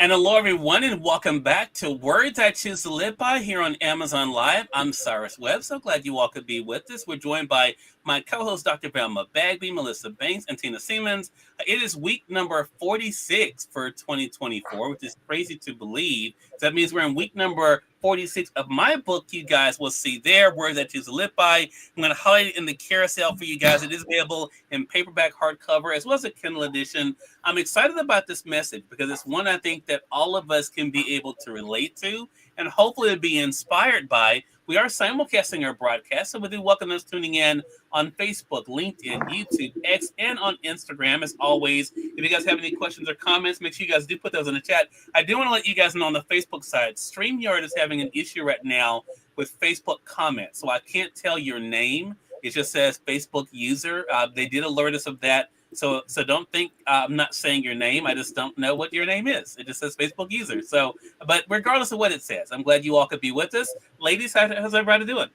And hello, everyone, and welcome back to Words I Choose to Live By here on Amazon Live. I'm Cyrus Webb. So glad you all could be with us. We're joined by my co-host, Dr. Velma, Bagby, Melissa Banks, and Tina Siemens. It is week number 46 for 2024, which is crazy to believe. So that means we're in week number 46 of my book. You guys will see there, Words I Choose to Live By. I'm going to highlight it in the carousel for you guys. It is available in paperback hardcover as well as a Kindle edition. I'm excited about this message because it's one I think that all of us can be able to relate to and hopefully be inspired by. We are simulcasting our broadcast, so we do welcome those tuning in on Facebook, LinkedIn, YouTube, X, and on Instagram. As always, if you guys have any questions or comments, make sure you guys do put those in the chat. I do want to let you guys know on the Facebook side, StreamYard is having an issue right now with Facebook comments, so I can't tell your name. It just says Facebook user. They did alert us of that. So don't think I'm not saying your name. I just don't know what your name is. It just says Facebook user. So, but regardless of what it says, I'm glad you all could be with us. Ladies, how's everybody doing?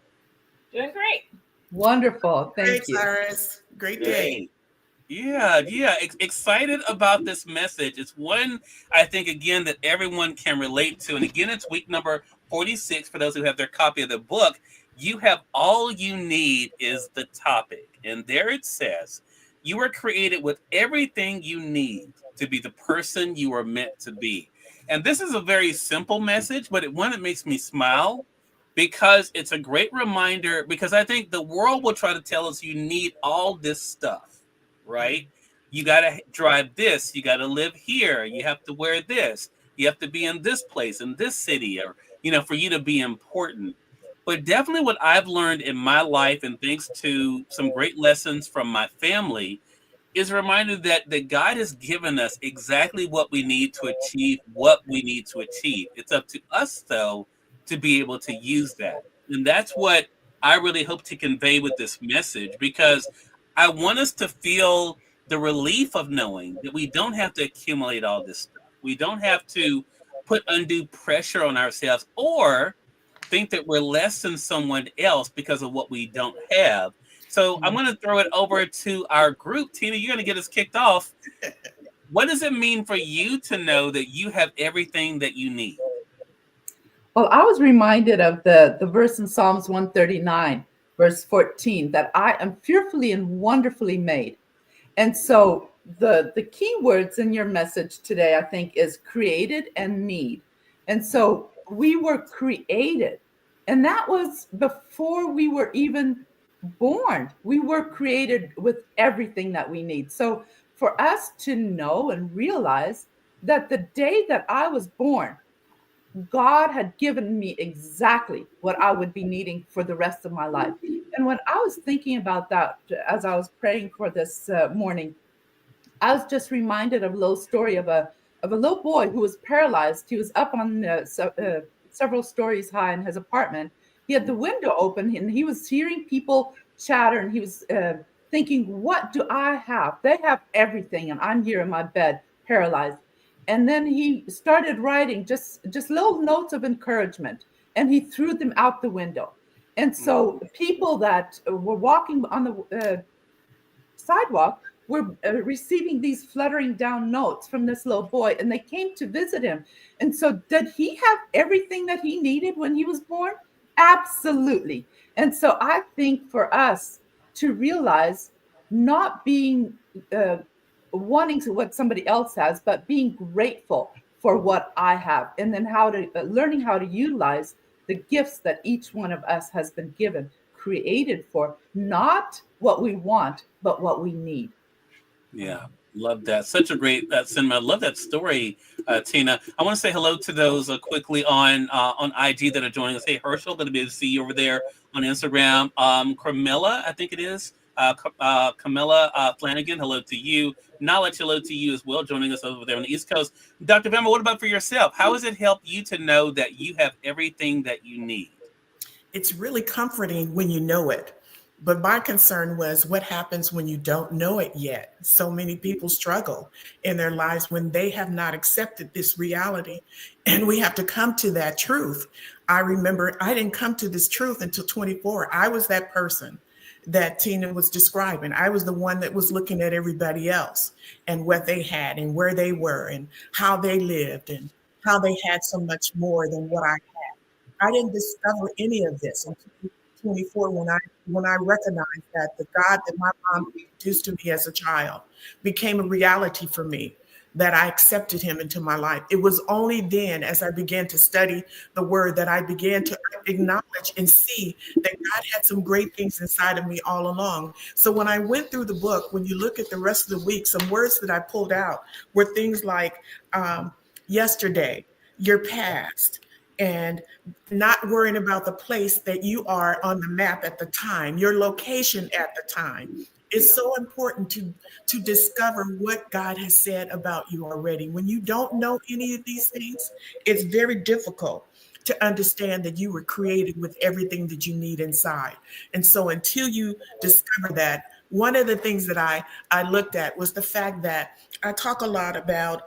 Doing great. Wonderful. Thank you. Cyrus. Great day. Yeah. Excited about this message. It's one I think, again, that everyone can relate to. And again, it's week number 46 for those who have their copy of the book. You have all you need is the topic. And there it says, you were created with everything you need to be the person you are meant to be. And this is a very simple message, but one that makes me smile because it's a great reminder, because I think the world will try to tell us you need all this stuff, right? You got to drive this. You got to live here. You have to wear this. You have to be in this place, in this city, or, for you to be important. But definitely what I've learned in my life, and thanks to some great lessons from my family, is a reminder that God has given us exactly what we need to achieve what we need to achieve. It's up to us, though, to be able to use that. And that's what I really hope to convey with this message, because I want us to feel the relief of knowing that we don't have to accumulate all this stuff. We don't have to put undue pressure on ourselves or think that we're less than someone else because of what we don't have. So I'm going to throw it over to our group. Tina, you're going to get us kicked off. What does it mean for you to know that you have everything that you need? Well, I was reminded of the verse in Psalms 139, verse 14, that I am fearfully and wonderfully made. And so the key words in your message today, I think, is created and need. And so we were created, and that was before we were even born. We were created with everything that we need. So for us to know and realize that the day that I was born, God had given me exactly what I would be needing for the rest of my life. And when I was thinking about that, as I was praying for this morning, I was just reminded of a little story of a little boy who was paralyzed. He was up on several stories high in his apartment. He had the window open and he was hearing people chatter, and he was thinking, what do I have? They have everything, and I'm here in my bed paralyzed. And then he started writing just little notes of encouragement, and he threw them out the window. And so people that were walking on the sidewalk were receiving these fluttering down notes from this little boy, and they came to visit him. And so did he have everything that he needed when he was born? Absolutely. And so I think for us to realize not being wanting to what somebody else has, but being grateful for what I have, and then learning how to utilize the gifts that each one of us has been given, created for, not what we want, but what we need. Yeah, love that. Such a great cinema. I love that story, Tina. I want to say hello to those quickly on IG that are joining us. Hey, Herschel, going to be able to see you over there on Instagram. Carmilla, I think it is. Camilla Flanagan, hello to you. Knowledge, hello to you as well, joining us over there on the East Coast. Dr. Velma, what about for yourself? How has it helped you to know that you have everything that you need? It's really comforting when you know it. But my concern was what happens when you don't know it yet. So many people struggle in their lives when they have not accepted this reality. And we have to come to that truth. I remember I didn't come to this truth until 24. I was that person that Tina was describing. I was the one that was looking at everybody else and what they had and where they were and how they lived and how they had so much more than what I had. I didn't discover any of this until 24 when I recognized that the God that my mom introduced to me as a child became a reality for me, that I accepted him into my life. It was only then, as I began to study the word, that I began to acknowledge and see that God had some great things inside of me all along. So when I went through the book, when you look at the rest of the week, some words that I pulled out were things like yesterday, your past, and not worrying about the place that you are on the map at the time, your location at the time. It's so important to discover what God has said about you already. When you don't know any of these things, it's very difficult to understand that you were created with everything that you need inside. And so until you discover that, one of the things that I looked at was the fact that I talk a lot about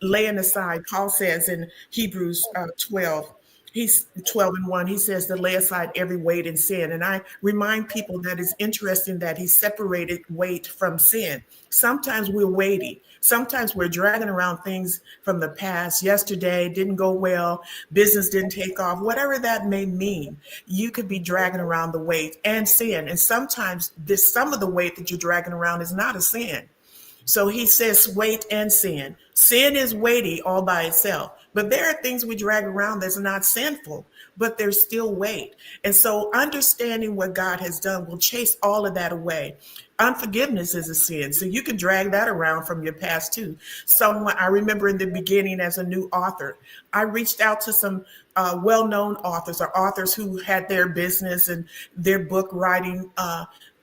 laying aside. Paul says in Hebrews 12, he's 12:1, he says to lay aside every weight and sin. And I remind people that it's interesting that he separated weight from sin. Sometimes we're weighty. Sometimes we're dragging around things from the past. Yesterday didn't go well. Business didn't take off. Whatever that may mean, you could be dragging around the weight and sin. And sometimes some of the weight that you're dragging around is not a sin. So he says weight and sin. Sin is weighty all by itself, but there are things we drag around that's not sinful, but there's still weight. And so understanding what God has done will chase all of that away. Unforgiveness is a sin, so you can drag that around from your past too. Someone I remember in the beginning as a new author, I reached out to some well-known authors or authors who had their business and their book writing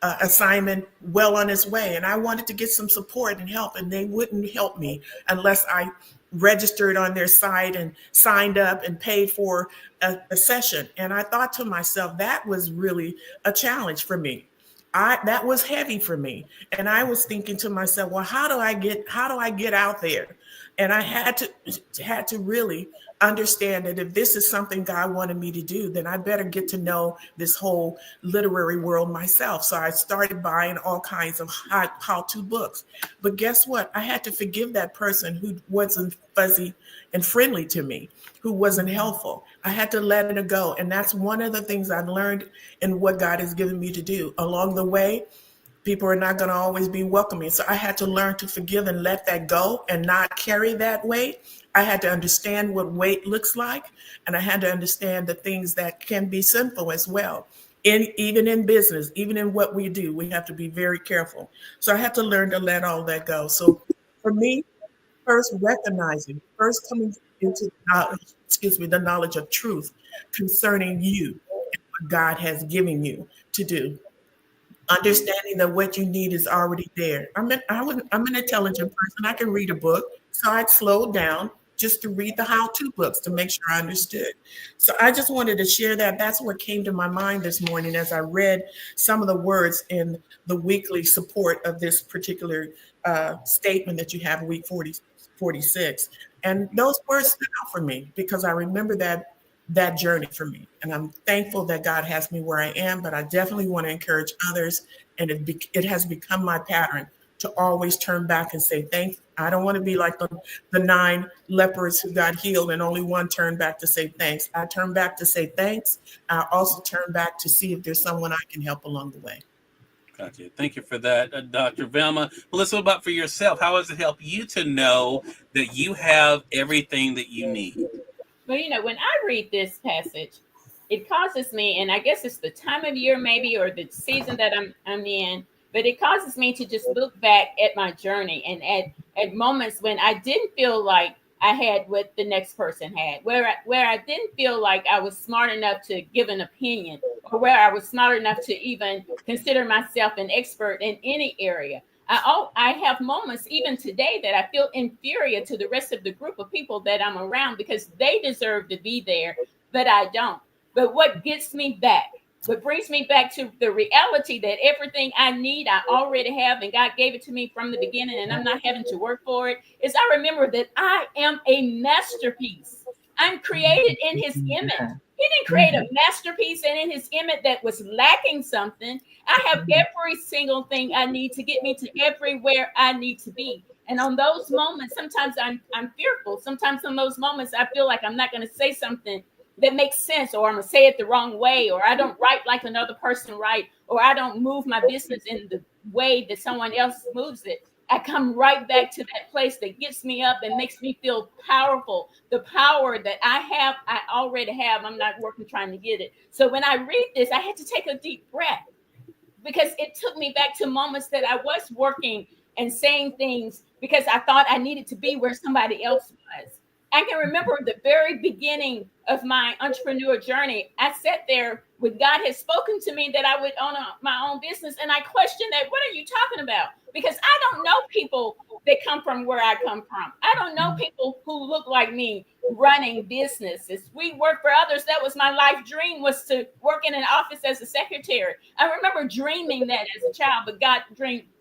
assignment well on its way. And I wanted to get some support and help, and they wouldn't help me unless I registered on their site and signed up and paid for a session. And I thought to myself, that was really a challenge for me. That was heavy for me. And I was thinking to myself, well, how do I get out there? And I had to really understand that if this is something God wanted me to do, then I better get to know this whole literary world myself. So I started buying all kinds of how-to books. But guess what? I had to forgive that person who wasn't fuzzy and friendly to me, who wasn't helpful. I had to let it go. And that's one of the things I've learned in what God has given me to do. Along the way, people are not going to always be welcoming. So I had to learn to forgive and let that go and not carry that weight. I had to understand what weight looks like. And I had to understand the things that can be sinful as well. Even in business, even in what we do, we have to be very careful. So I had to learn to let all that go. So for me, first coming into the knowledge of truth concerning you and what God has given you to do. Understanding that what you need is already there. I'm an intelligent person. I can read a book, so I'd slow down just to read the how-to books to make sure I understood. So I just wanted to share that. That's what came to my mind this morning as I read some of the words in the weekly support of this particular statement that you have, week 46. And those words stood out for me because I remember that journey for me. And I'm thankful that God has me where I am, but I definitely want to encourage others. And it has become my pattern to always turn back and say, thanks. I don't want to be like the 9 lepers who got healed and only one turned back to say thanks. I turn back to say thanks. I also turn back to see if there's someone I can help along the way. Gotcha. Thank you for that, Dr. Velma. Melissa, what about for yourself? How has it helped you to know that you have everything that you need? Well, when I read this passage, it causes me, and I guess it's the time of year maybe, or the season that I'm in, but it causes me to just look back at my journey and at moments when I didn't feel like I had what the next person had, where I didn't feel like I was smart enough to give an opinion, or where I was smart enough to even consider myself an expert in any area. I have moments even today that I feel inferior to the rest of the group of people that I'm around because they deserve to be there, but I don't. But what gets me back, what brings me back to the reality that everything I need, I already have, and God gave it to me from the beginning, and I'm not having to work for it, is I remember that I am a masterpiece. I'm created in his image. He didn't create a masterpiece and in his image that was lacking something. I have every single thing I need to get me to everywhere I need to be. And on those moments, sometimes I'm fearful. Sometimes in those moments, I feel like I'm not going to say something that makes sense, or I'm going to say it the wrong way, or I don't write like another person write, or I don't move my business in the way that someone else moves it. I come right back to that place that gets me up and makes me feel powerful. The power that I have, I already have. I'm not working trying to get it. So when I read this, I had to take a deep breath, because it took me back to moments that I was working and saying things because I thought I needed to be where somebody else was. I can remember the very beginning of my entrepreneur journey. I sat there when God had spoken to me that I would own my own business, and I questioned that. What are you talking about? Because I don't know people that come from where I come from. I don't know people who look like me running businesses. We work for others. That was my life dream, was to work in an office as a secretary. I remember dreaming that as a child, but God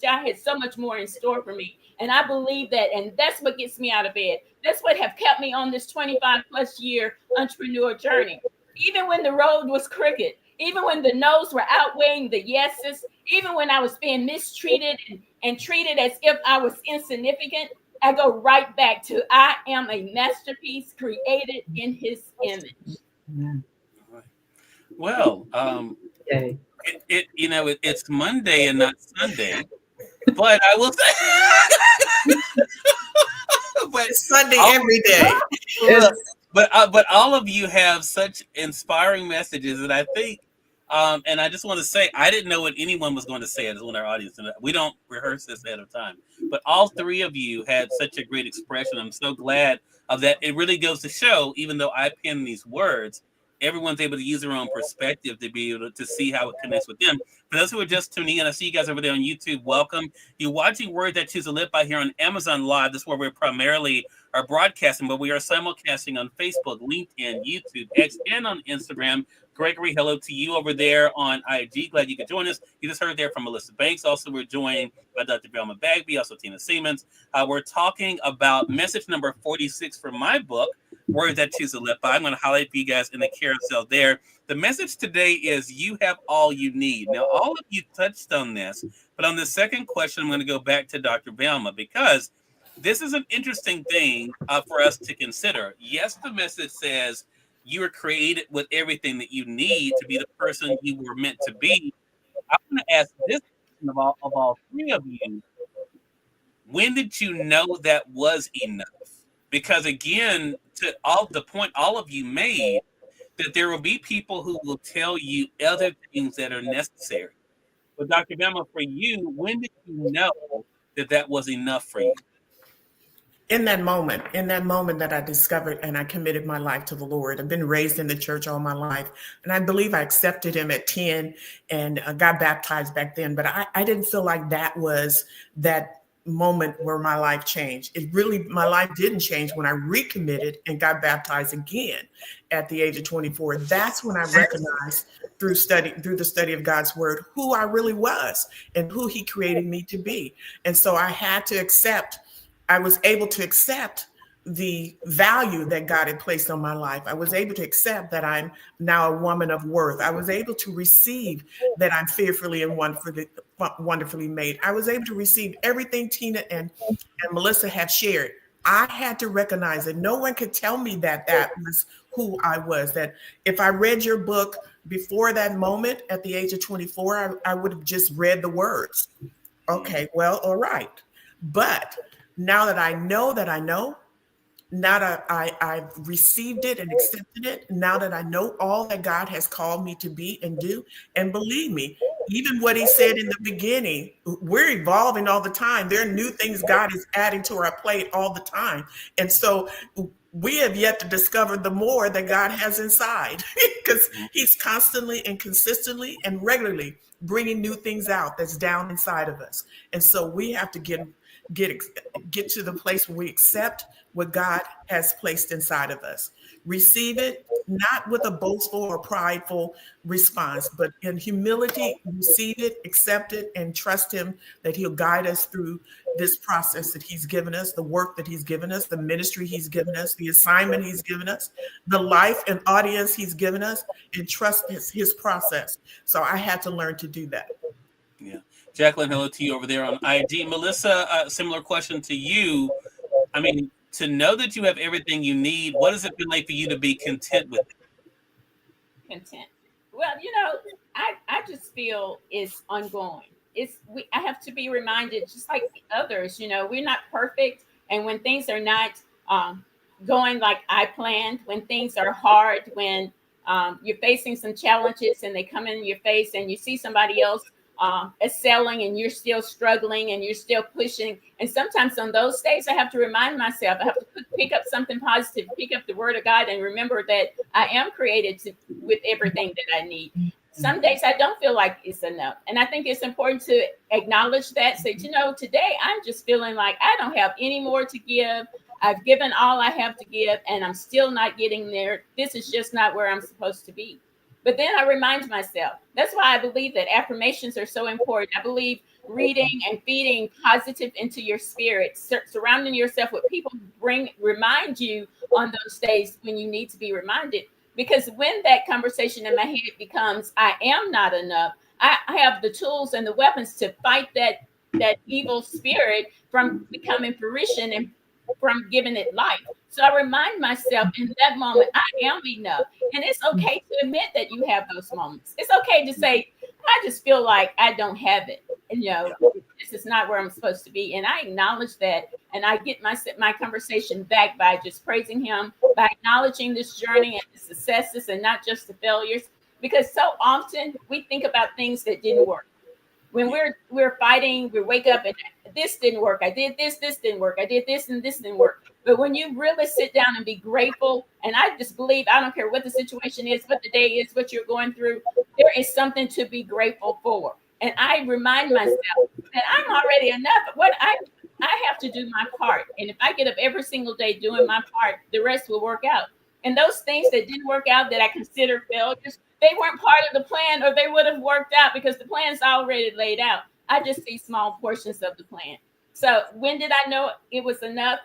had so much more in store for me. And I believe that, and that's what gets me out of bed. That's what have kept me on this 25 plus year entrepreneur journey. Even when the road was crooked, even when the no's were outweighing the yeses, even when I was being mistreated and treated as if I was insignificant, I go right back to I am a masterpiece created in his image. Amen. Well, Okay. it's Monday and not Sunday, but I will say, but It's Sunday all, every day. but all of you have such inspiring messages, and I think, and I just want to say, I didn't know what anyone was going to say as on our audience, and we don't rehearse this ahead of time. But all three of you had such a great expression. I'm so glad of that. It really goes to show, even though I pen these words, everyone's able to use their own perspective to be able to see how it connects with them. For those who are just tuning in, I see you guys over there on YouTube. Welcome. You're watching Word That Choose to Live by here on Amazon Live. This is where we're primarily are broadcasting, but we are simulcasting on Facebook, LinkedIn, YouTube, X, and on Instagram. Gregory, hello to you over there on IG. Glad you could join us. You just heard there from Melissa Banks. Also, we're joined by Dr. Velma Bagby, also Tina Siemens. We're talking about message number 46 for my book, Words That Choose to Live By. I'm going to highlight for you guys in the carousel there. The message today is you have all you need. Now, all of you touched on this, but on the second question, I'm going to go back to Dr. Velma, because this is an interesting thing for us to consider. Yes, the message says you were created with everything that you need to be the person you were meant to be. I'm going to ask this question of all three of you. When did you know that was enough? Because again, to all the point all of you made, that there will be people who will tell you other things that are necessary. But Dr. Velma, for you, when did you know that that was enough for you? In that moment that I discovered and I committed my life to the Lord. I've been raised in the church all my life, and I believe I accepted him at 10 and got baptized back then. But I didn't feel like that was that moment where my life changed. My life didn't change when I recommitted and got baptized again at the age of 24. That's when I recognized through the study of God's word, who I really was and who he created me to be. And so I was able to accept the value that God had placed on my life. I was able to accept that I'm now a woman of worth. I was able to receive that I'm fearfully and wonderfully made. I was able to receive everything Tina and Melissa have shared. I had to recognize that no one could tell me that was who I was, that if I read your book before that moment at the age of 24, I would have just read the words. Okay, well, all right. But now that I know, now that I've received it and accepted it, now that I know all that God has called me to be and do, and believe me, even what he said in the beginning, we're evolving all the time. There are new things God is adding to our plate all the time. And so we have yet to discover the more that God has inside, because he's constantly and consistently and regularly bringing new things out that's down inside of us. And so we have to get to the place where we accept what God has placed inside of us. Receive it, not with a boastful or prideful response, but in humility, receive it, accept it, and trust him that he'll guide us through this process that he's given us, the work that he's given us, the ministry he's given us, the assignment he's given us, the life and audience he's given us, and trust his process. So I had to learn to do that. Yeah. Jacqueline, hello to you over there on IG. Melissa, similar question to you. I mean, to know that you have everything you need, what has it been like for you to be content with it? Content. Well, I just feel it's ongoing. I have to be reminded, just like others, we're not perfect, and when things are not going like I planned, when things are hard, when you're facing some challenges and they come in your face, and you see somebody else excelling, and you're still struggling, and you're still pushing. And sometimes on those days, I have to remind myself, I have to pick up something positive, pick up the Word of God, and remember that I am created with everything that I need. Some days I don't feel like it's enough. And I think it's important to acknowledge that. Say, today I'm just feeling like I don't have any more to give. I've given all I have to give, and I'm still not getting there. This is just not where I'm supposed to be. But then I remind myself. That's why I believe that affirmations are so important. I believe reading and feeding positive into your spirit, surrounding yourself with people who remind you on those days when you need to be reminded. Because when that conversation in my head becomes, I am not enough, I have the tools and the weapons to fight that evil spirit from becoming fruition and from giving it life. So I remind myself in that moment, I am enough. And it's okay to admit that you have those moments. It's okay to say, I just feel like I don't have it. And, this is not where I'm supposed to be. And I acknowledge that. And I get my conversation back by just praising him, by acknowledging this journey and the successes and not just the failures. Because so often we think about things that didn't work. When we're fighting, we wake up and this didn't work. I did this didn't work. I did this and this didn't work. But when you really sit down and be grateful, and I just believe, I don't care what the situation is, what the day is, what you're going through, there is something to be grateful for. And I remind myself that I'm already enough. What I have to do my part. And if I get up every single day doing my part, the rest will work out. And those things that didn't work out that I consider failures, they weren't part of the plan, or they would have worked out because the plan's already laid out. I just see small portions of the plan. So when did I know it was enough?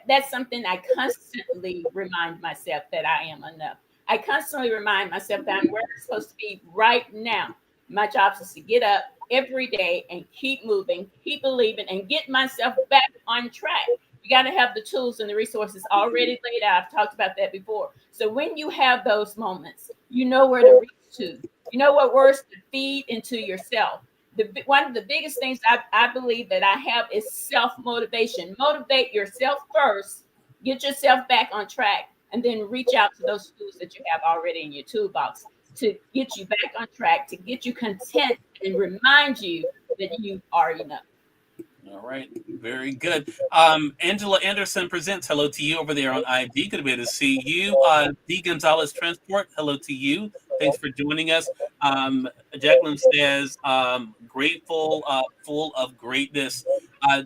That's something I constantly remind myself, that I am enough. I constantly remind myself that I'm where I'm supposed to be right now. My job is to get up every day and keep moving, keep believing, and get myself back on track. You got to have the tools and the resources already laid out. I've talked about that before. So when you have those moments, you know where to reach to. You know what words to feed into yourself. One of the biggest things I believe that I have is self-motivation. Motivate yourself first, get yourself back on track, and then reach out to those tools that you have already in your toolbox to get you back on track, to get you content and remind you that you are enough. All right, very good. Angela Anderson presents. Hello to you over there on ID. Good to be able to see you. D Gonzalez Transport. Hello to you. Thanks for joining us. Jacqueline says, grateful, full of greatness.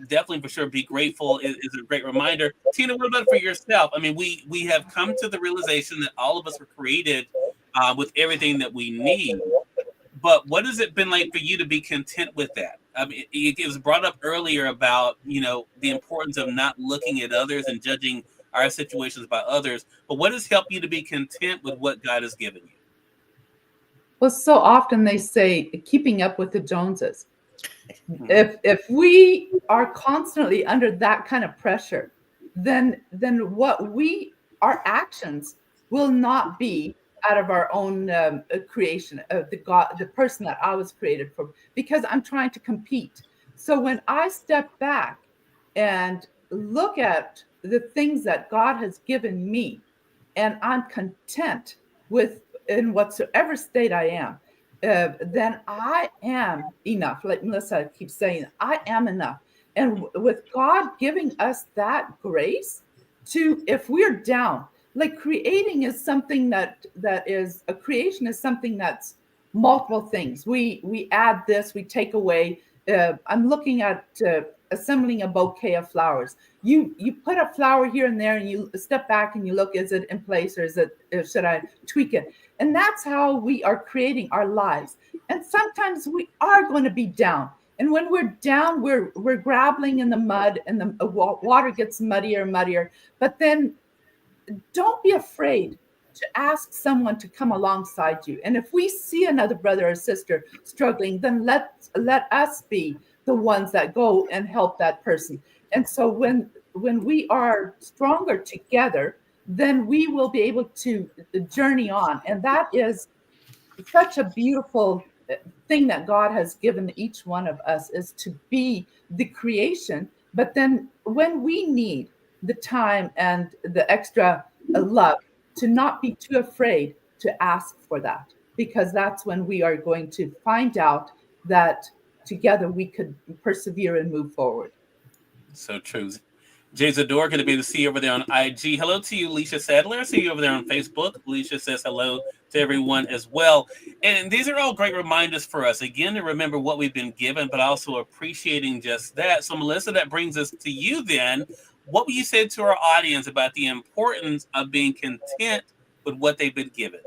Definitely, for sure, be grateful is a great reminder. Tina, what about for yourself? I mean, we have come to the realization that all of us were created with everything that we need. But what has it been like for you to be content with that? I mean, it was brought up earlier about, the importance of not looking at others and judging our situations by others. But what has helped you to be content with what God has given you? Well, so often they say keeping up with the Joneses. If we are constantly under that kind of pressure, then our actions will not be out of our own creation of the person that I was created for, because I'm trying to compete. So when I step back and look at the things that God has given me, and I'm content with in whatsoever state I am, then I am enough. Like Melissa keeps saying, I am enough. And with God giving us that grace to, if we're down, like creating is something that is a creation is something that's multiple things. We add this, we take away. I'm looking at assembling a bouquet of flowers. You put a flower here and there, and you step back and you look, is it in place, or should I tweak it? And that's how we are creating our lives. And sometimes we are going to be down. And when we're down, we're grappling in the mud, and the water gets muddier and muddier. But then don't be afraid to ask someone to come alongside you. And if we see another brother or sister struggling, then let us be the ones that go and help that person. And so when we are stronger together, then we will be able to journey on. And that is such a beautiful thing that God has given each one of us, is to be the creation. But then when we need the time and the extra love, to not be too afraid to ask for that, because that's when we are going to find out that together we could persevere and move forward. So true. Jay Zador, going to be able to see you over there on IG. Hello to you, Alicia Sadler. I see you over there on Facebook. Alicia says hello to everyone as well. And these are all great reminders for us, again, to remember what we've been given, but also appreciating just that. So, Melissa, that brings us to you then. What would you say to our audience about the importance of being content with what they've been given?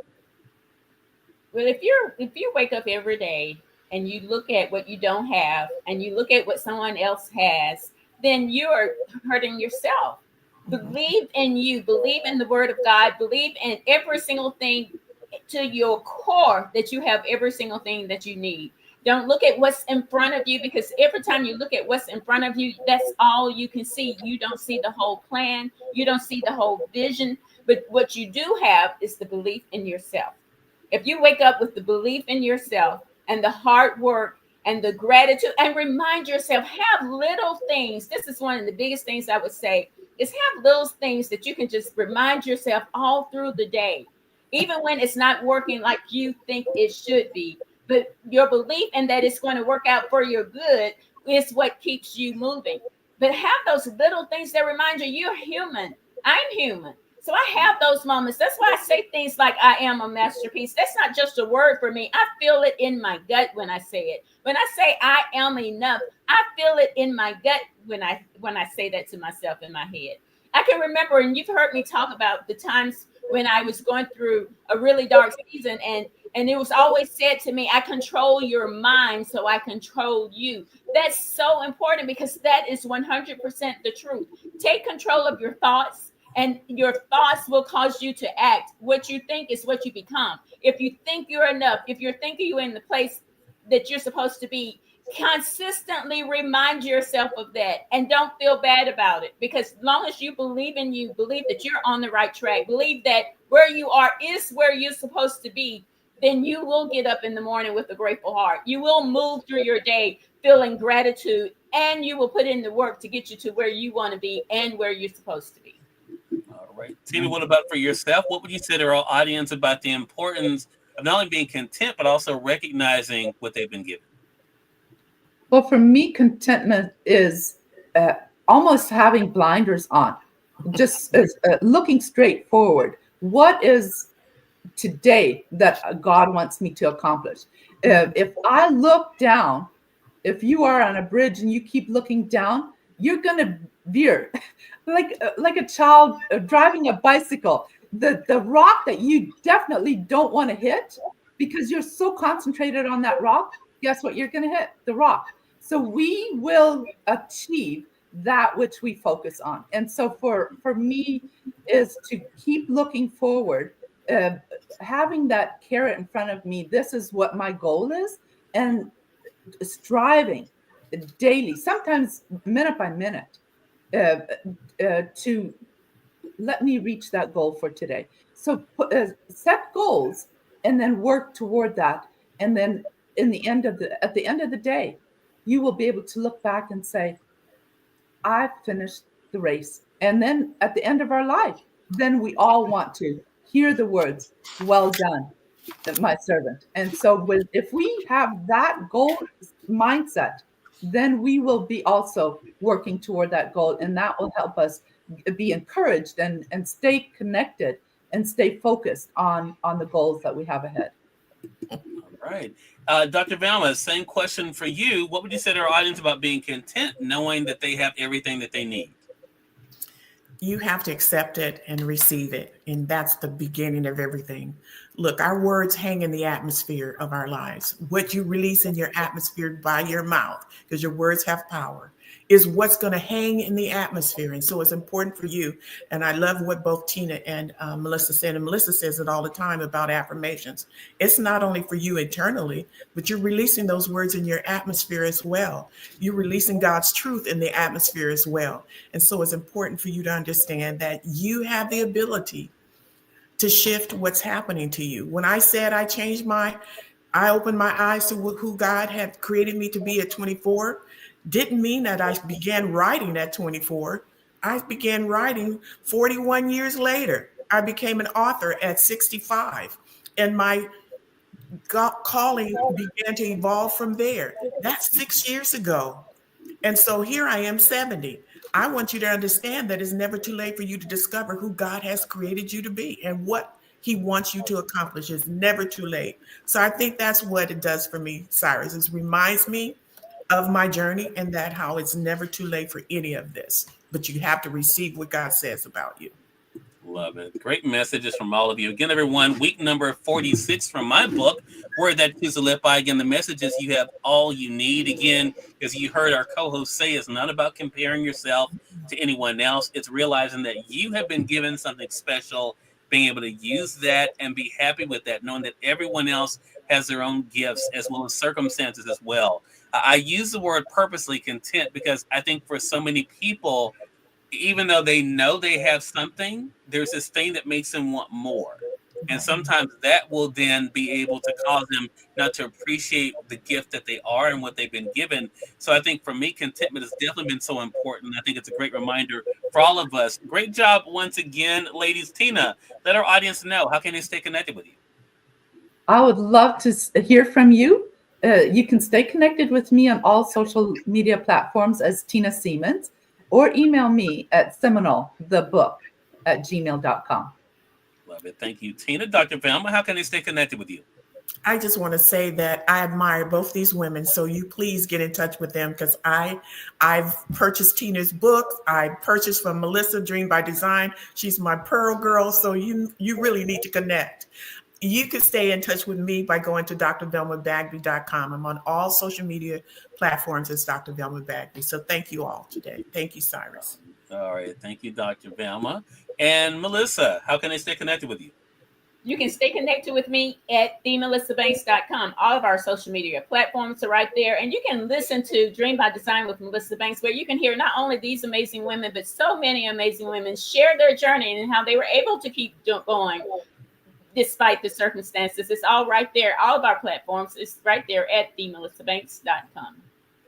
Well, if you wake up every day and you look at what you don't have and you look at what someone else has, then you're hurting yourself. Believe in you, believe in the word of God, believe in every single thing to your core, that you have every single thing that you need. Don't look at what's in front of you, because every time you look at what's in front of you, that's all you can see. You don't see the whole plan. You don't see the whole vision. But what you do have is the belief in yourself. If you wake up with the belief in yourself and the hard work and the gratitude, and remind yourself, have little things. This is one of the biggest things I would say, is have little things that you can just remind yourself all through the day, even when it's not working like you think it should be. But your belief in that it's going to work out for your good is what keeps you moving. But have those little things that remind you you're human. I'm human. So I have those moments. That's why I say things like, I am a masterpiece. That's not just a word for me. I feel it in my gut when I say it. When I say I am enough, I feel it in my gut when I say that to myself in my head. I can remember, and you've heard me talk about the times when I was going through a really dark season, and it was always said to me, I control your mind, so I control you. That's so important, because that is 100% the truth. Take control of your thoughts, and your thoughts will cause you to act. What you think is what you become. If you think you're enough, if you're thinking you're in the place that you're supposed to be, consistently remind yourself of that, and don't feel bad about it, because as long as you believe in you, believe that you're on the right track, believe that where you are is where you're supposed to be, then you will get up in the morning with a grateful heart. You will move through your day feeling gratitude, and you will put in the work to get you to where you want to be and where you're supposed to be. All right. Tina, what about for yourself? What would you say to our audience about the importance of not only being content, but also recognizing what they've been given? Well, for me, contentment is almost having blinders on, just looking straight forward. What is today that God wants me to accomplish? If I look down, if you are on a bridge and you keep looking down, you're going to veer like a child driving a bicycle. The rock that you definitely don't want to hit, because you're so concentrated on that rock, guess what? You're going to hit the rock. So we will achieve that which we focus on. And so for me is to keep looking forward, having that carrot in front of me. This is what my goal is, and striving daily, sometimes minute by minute, to let me reach that goal for today. So set goals and then work toward that. And then at the end of the day, you will be able to look back and say, I finished the race. And then at the end of our life, then we all want to hear the words, well done, my servant. And so if we have that goal mindset, then we will be also working toward that goal. And that will help us be encouraged and stay connected and stay focused on the goals that we have ahead. All right. Dr. Velma, same question for you. What would you say to our audience about being content, knowing that they have everything that they need? You have to accept it and receive it. And that's the beginning of everything. Look, our words hang in the atmosphere of our lives. What you release in your atmosphere by your mouth, because your words have power, is what's going to hang in the atmosphere. And so it's important for you. And I love what both Tina and Melissa said. And Melissa says it all the time about affirmations. It's not only for you internally, but you're releasing those words in your atmosphere as well. You're releasing God's truth in the atmosphere as well. And so it's important for you to understand that you have the ability to shift what's happening to you. When I said I opened my eyes to who God had created me to be at 24, didn't mean that I began writing at 24. I began writing 41 years later. I became an author at 65, and my calling began to evolve from there. That's 6 years ago. And so here I am, 70. I want you to understand that it's never too late for you to discover who God has created you to be and what he wants you to accomplish. It's never too late. So I think that's what it does for me, Cyrus. It reminds me of my journey and that how it's never too late for any of this, but you have to receive what God says about you. Love it. Great messages from all of you. Again, everyone, week number 46 from my book, Word That Choose to Live By. Again, the message is you have all you need. Again, as you heard our co-host say, it's not about comparing yourself to anyone else. It's realizing that you have been given something special, being able to use that and be happy with that, knowing that everyone else has their own gifts as well as circumstances as well. I use the word purposely content because I think for so many people, even though they know they have something, there's this thing that makes them want more. And sometimes that will then be able to cause them not to appreciate the gift that they are and what they've been given. So I think for me, contentment has definitely been so important. I think it's a great reminder for all of us. Great job once again, ladies. Tina, let our audience know, how can they stay connected with you? I would love to hear from you. You can stay connected with me on all social media platforms as Tina Siemens, or email me at seminalthebook@gmail.com. Love it. Thank you, Tina. Dr. Velma, how can they stay connected with you? I just want to say that I admire both these women. So you please get in touch with them because I've purchased Tina's book. I purchased from Melissa, Dream by Design. She's my Pearl girl. So you really need to connect. You can stay in touch with me by going to drvelmabagby.com. I'm on all social media platforms as Dr. Velma Bagby. So thank you all today. Thank you, Cyrus. All right. Thank you, Dr. Velma. And Melissa, how can they stay connected with you? You can stay connected with me at themelissabanks.com. All of our social media platforms are right there. And you can listen to Dream by Design with Melissa Banks, where you can hear not only these amazing women, but so many amazing women share their journey and how they were able to keep going despite the circumstances. It's all right there. All of our platforms is right there at themelissabanks.com.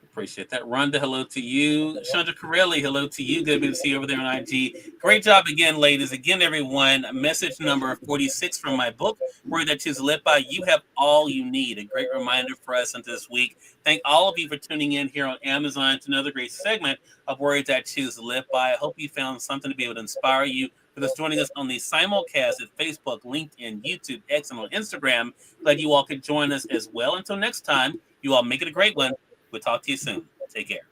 Appreciate that. Rhonda, hello to you. Chandra Corelli, hello to you. Good to see you over there on IG. Great job again, ladies. Again, everyone, message number 46 from my book, Word That Choose to Live By. You have all you need. A great reminder for us into this week. Thank all of you for tuning in here on Amazon to another great segment of Word That Choose to Live By. I hope you found something to be able to inspire you. For those joining us on the simulcast at Facebook, LinkedIn, YouTube, X, and on Instagram, glad you all could join us as well. Until next time, you all make it a great one. We'll talk to you soon. Take care.